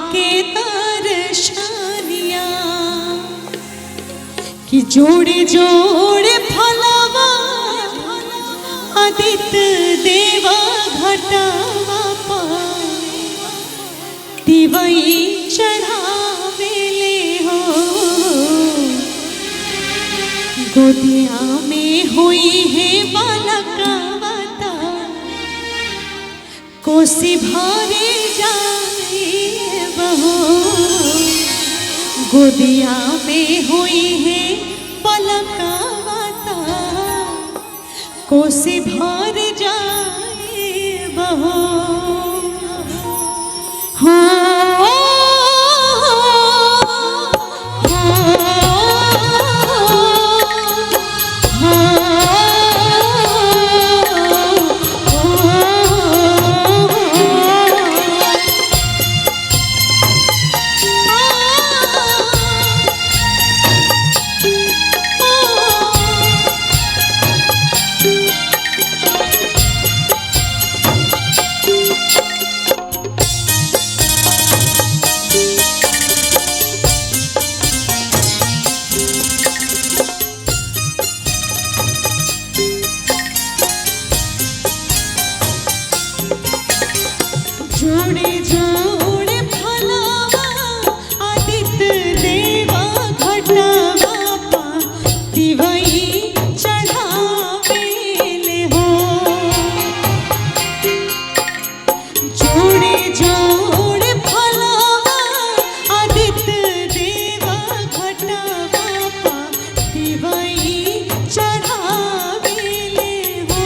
आके दर्शनिया कि जोड़े जोड़े फलवा आदित्य देवा घटावा दिवई चढ़ावेले हो गोदिया में हुई है बालकावता कोसी भरे जाए बहो गोदिया में हुई है बालकावता कोसी भर जाए बहो जोड़े जोड़े फलवा आदित्य देवा घटावा दिवई चढ़ावेले हो जोड़े जोड़े फलवा आदित्य देवा घटावा दिवई चढ़ावेले हो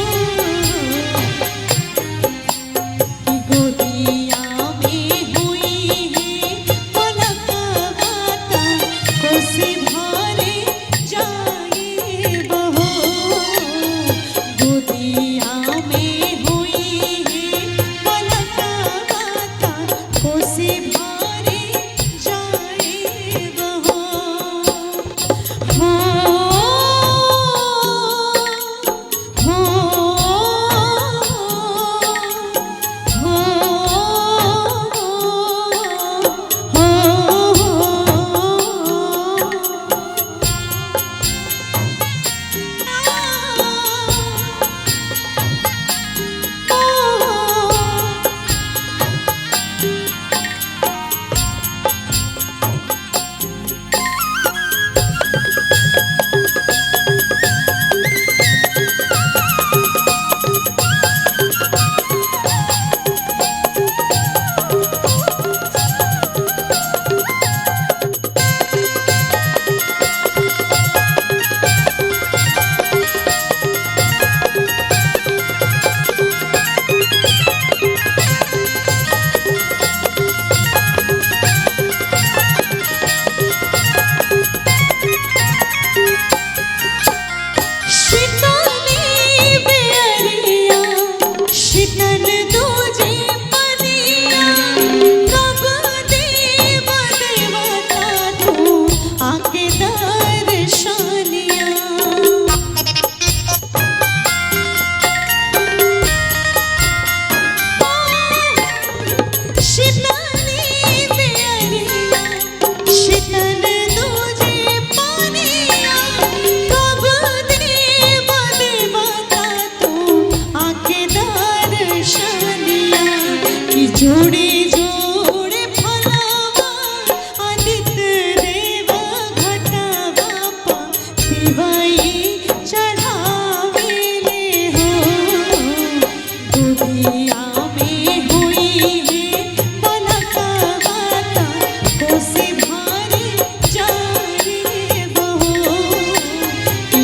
जोड़े जोड़े फलवा आदित्य देवा घटावा दिवई चढ़ावेले हो गोदिया में हुई है बालकावता कोसी भरे जाए बहो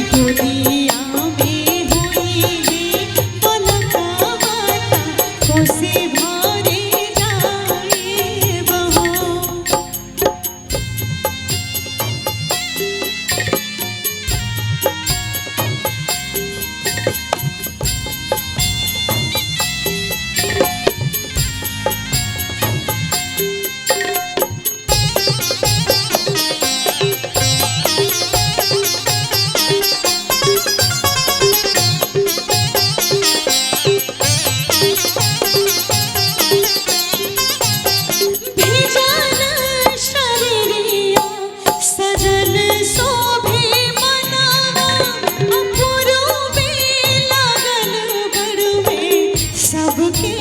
गोदिया में हुई है बालकावता कोसी सबके